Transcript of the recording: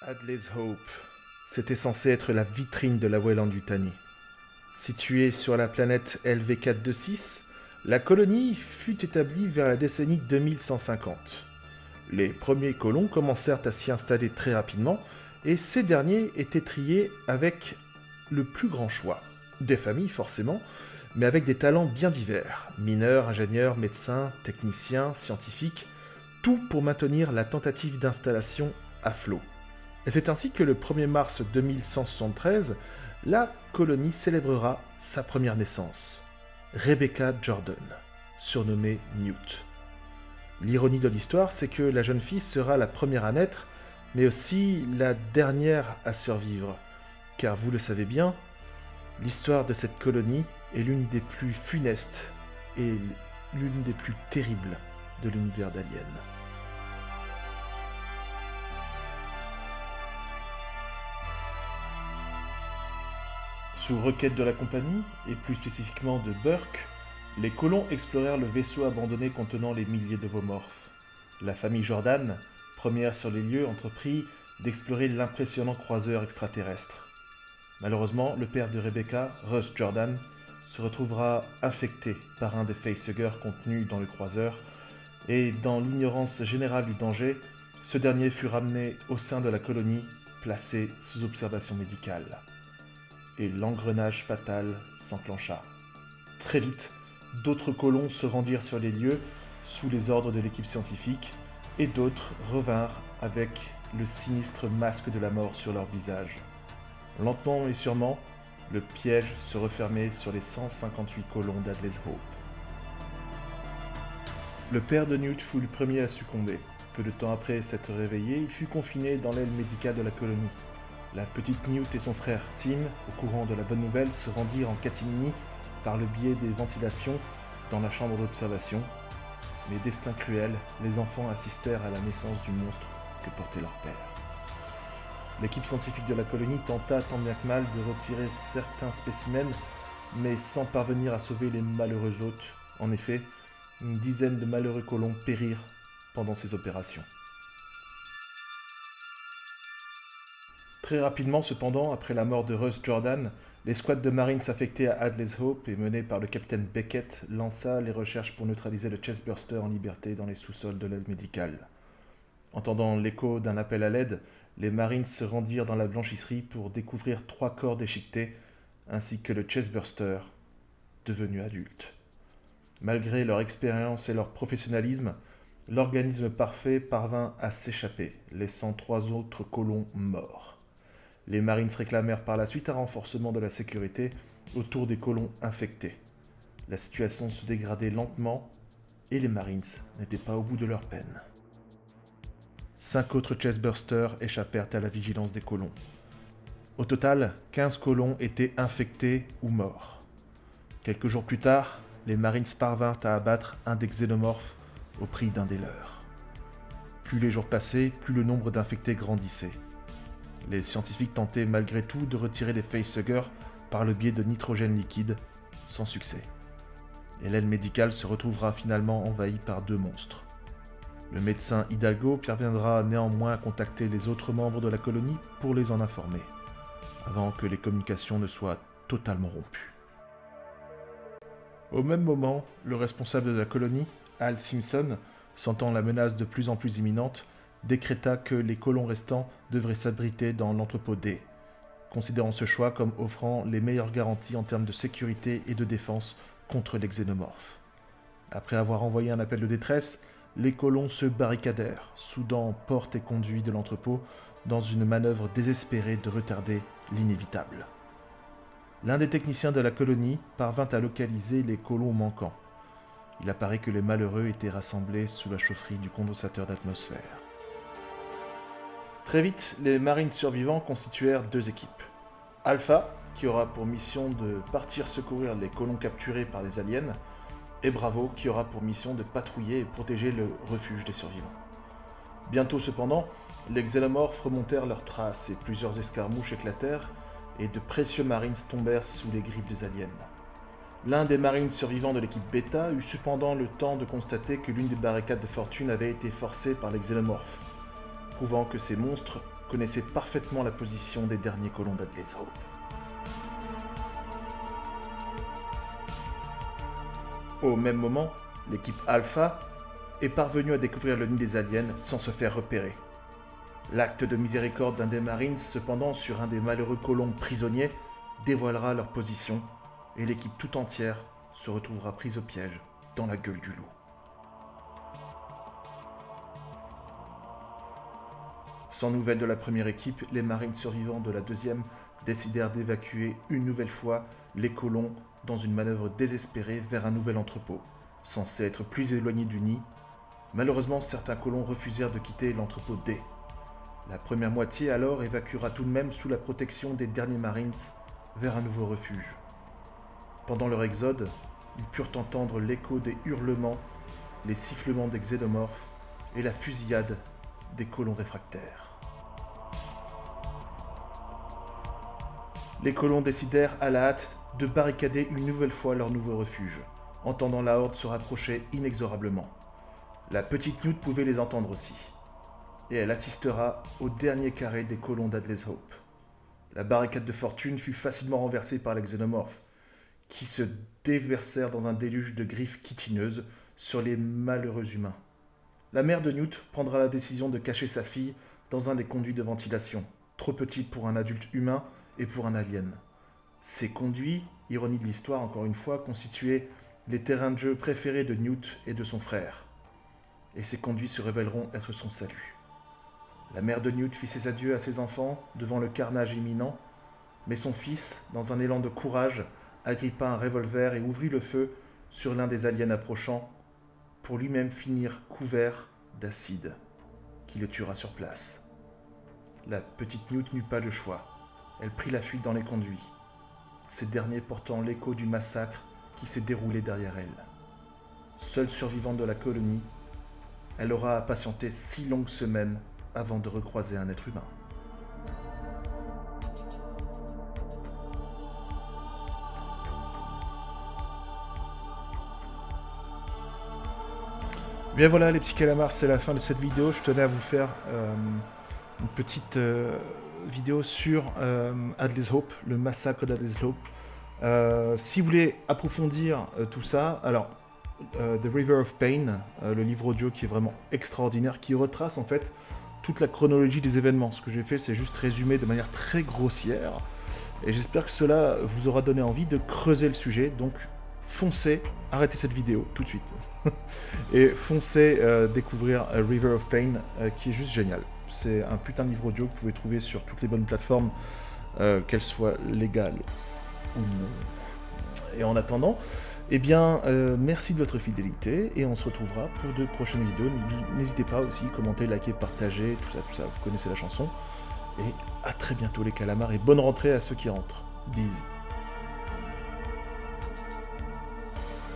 Hadley's Hope. C'était censé être la vitrine de la Weyland-Yutani. Située sur la planète LV426, la colonie fut établie vers la décennie 2150. Les premiers colons commencèrent à s'y installer très rapidement et ces derniers étaient triés avec le plus grand choix. Des familles forcément, mais avec des talents bien divers. Mineurs, ingénieurs, médecins, techniciens, scientifiques, tout pour maintenir la tentative d'installation à flot. Et c'est ainsi que le 1er mars 2173, la colonie célébrera sa première naissance, Rebecca Jordan, surnommée Newt. L'ironie de l'histoire, c'est que la jeune fille sera la première à naître, mais aussi la dernière à survivre. Car vous le savez bien, l'histoire de cette colonie est l'une des plus funestes et l'une des plus terribles de l'univers d'Alien. Sous requête de la compagnie, et plus spécifiquement de Burke, les colons explorèrent le vaisseau abandonné contenant les milliers de voomorphes. La famille Jordan, première sur les lieux, entreprit d'explorer l'impressionnant croiseur extraterrestre. Malheureusement, le père de Rebecca, Russ Jordan, se retrouvera infecté par un des facehuggers contenus dans le croiseur, et dans l'ignorance générale du danger, ce dernier fut ramené au sein de la colonie, placé sous observation médicale. Et l'engrenage fatal s'enclencha. Très vite, d'autres colons se rendirent sur les lieux sous les ordres de l'équipe scientifique et d'autres revinrent avec le sinistre masque de la mort sur leur visage. Lentement et sûrement, le piège se refermait sur les 158 colons d'Hadley's Hope. Le père de Newt fut le premier à succomber. Peu de temps après s'être réveillé, il fut confiné dans l'aile médicale de la colonie. La petite Newt et son frère Tim, au courant de la bonne nouvelle, se rendirent en catimini par le biais des ventilations dans la chambre d'observation. Mais destin cruel, les enfants assistèrent à la naissance du monstre que portait leur père. L'équipe scientifique de la colonie tenta tant bien que mal de retirer certains spécimens, mais sans parvenir à sauver les malheureux hôtes. En effet, une dizaine de malheureux colons périrent pendant ces opérations. Très rapidement cependant, après la mort de Russ Jordan, l'escouade de Marines affectée à Hadley's Hope et menée par le capitaine Beckett lança les recherches pour neutraliser le Chestburster en liberté dans les sous-sols de l'aile médicale. Entendant l'écho d'un appel à l'aide, les Marines se rendirent dans la blanchisserie pour découvrir 3 corps déchiquetés, ainsi que le Chestburster, devenu adulte. Malgré leur expérience et leur professionnalisme, l'organisme parfait parvint à s'échapper, laissant 3 autres colons morts. Les Marines réclamèrent par la suite un renforcement de la sécurité autour des colons infectés. La situation se dégradait lentement et les Marines n'étaient pas au bout de leur peine. 5 autres Chestbursters échappèrent à la vigilance des colons. Au total, 15 colons étaient infectés ou morts. Quelques jours plus tard, les Marines parvinrent à abattre un des xénomorphes au prix d'un des leurs. Plus les jours passaient, plus le nombre d'infectés grandissait. Les scientifiques tentaient malgré tout de retirer les facehuggers par le biais de nitrogène liquide, sans succès. Et l'aile médicale se retrouvera finalement envahie par 2 monstres. Le médecin Hidalgo parviendra néanmoins à contacter les autres membres de la colonie pour les en informer, avant que les communications ne soient totalement rompues. Au même moment, le responsable de la colonie, Al Simpson, sentant la menace de plus en plus imminente, décréta que les colons restants devraient s'abriter dans l'entrepôt D, considérant ce choix comme offrant les meilleures garanties en termes de sécurité et de défense contre les xénomorphes. Après avoir envoyé un appel de détresse, les colons se barricadèrent, soudant portes et conduits de l'entrepôt dans une manœuvre désespérée de retarder l'inévitable. L'un des techniciens de la colonie parvint à localiser les colons manquants. Il apparaît que les malheureux étaient rassemblés sous la chaufferie du condensateur d'atmosphère. Très vite, les Marines survivants constituèrent 2 équipes. Alpha, qui aura pour mission de partir secourir les colons capturés par les aliens, et Bravo, qui aura pour mission de patrouiller et protéger le refuge des survivants. Bientôt cependant, les xénomorphes remontèrent leurs traces et plusieurs escarmouches éclatèrent et de précieux Marines tombèrent sous les griffes des aliens. L'un des Marines survivants de l'équipe Beta eut cependant le temps de constater que l'une des barricades de fortune avait été forcée par les xénomorphes, prouvant que ces monstres connaissait parfaitement la position des derniers colons d'Adley's Hope. Au même moment, l'équipe Alpha est parvenue à découvrir le nid des aliens sans se faire repérer. L'acte de miséricorde d'un des Marines, cependant, sur un des malheureux colons prisonniers, dévoilera leur position et l'équipe tout entière se retrouvera prise au piège dans la gueule du loup. Sans nouvelles de la première équipe, les Marines survivants de la deuxième décidèrent d'évacuer une nouvelle fois les colons dans une manœuvre désespérée vers un nouvel entrepôt, censé être plus éloigné du nid. Malheureusement, certains colons refusèrent de quitter l'entrepôt D. La première moitié alors évacuera tout de même sous la protection des derniers Marines vers un nouveau refuge. Pendant leur exode, ils purent entendre l'écho des hurlements, les sifflements des xénomorphes et la fusillade des colons réfractaires. Les colons décidèrent à la hâte de barricader une nouvelle fois leur nouveau refuge, entendant la horde se rapprocher inexorablement. La petite Newt pouvait les entendre aussi, et elle assistera au dernier carré des colons d'Adley's Hope. La barricade de fortune fut facilement renversée par les xénomorphes, qui se déversèrent dans un déluge de griffes chitineuses sur les malheureux humains. La mère de Newt prendra la décision de cacher sa fille dans un des conduits de ventilation, trop petit pour un adulte humain et pour un alien. Ces conduits, ironie de l'histoire encore une fois, constituaient les terrains de jeu préférés de Newt et de son frère. Et ces conduits se révéleront être son salut. La mère de Newt fit ses adieux à ses enfants devant le carnage imminent, mais son fils, dans un élan de courage, agrippa un revolver et ouvrit le feu sur l'un des aliens approchant, pour lui-même finir couvert d'acide, qui le tuera sur place. La petite Newt n'eut pas le choix. Elle prit la fuite dans les conduits, ces derniers portant l'écho du massacre qui s'est déroulé derrière elle. Seule survivante de la colonie, elle aura à patienter 6 longues semaines avant de recroiser un être humain. Bien voilà les petits calamars, c'est la fin de cette vidéo. Je tenais à vous faire une petite vidéo sur Adley's Hope, le massacre d'Adley's Hope. Si vous voulez approfondir tout ça, alors The River of Pain, le livre audio qui est vraiment extraordinaire, qui retrace en fait toute la chronologie des événements. Ce que j'ai fait, c'est juste résumer de manière très grossière, et j'espère que cela vous aura donné envie de creuser le sujet. Donc foncez, arrêtez cette vidéo tout de suite et foncez découvrir River of Pain, qui est juste génial. C'est un putain de livre audio que vous pouvez trouver sur toutes les bonnes plateformes, qu'elles soient légales ou non. Et en attendant, eh bien, merci de votre fidélité, et on se retrouvera pour de prochaines vidéos. N'hésitez pas aussi, commenter, liker, partager, tout ça, vous connaissez la chanson. Et à très bientôt les calamars, et bonne rentrée à ceux qui rentrent. Bisous.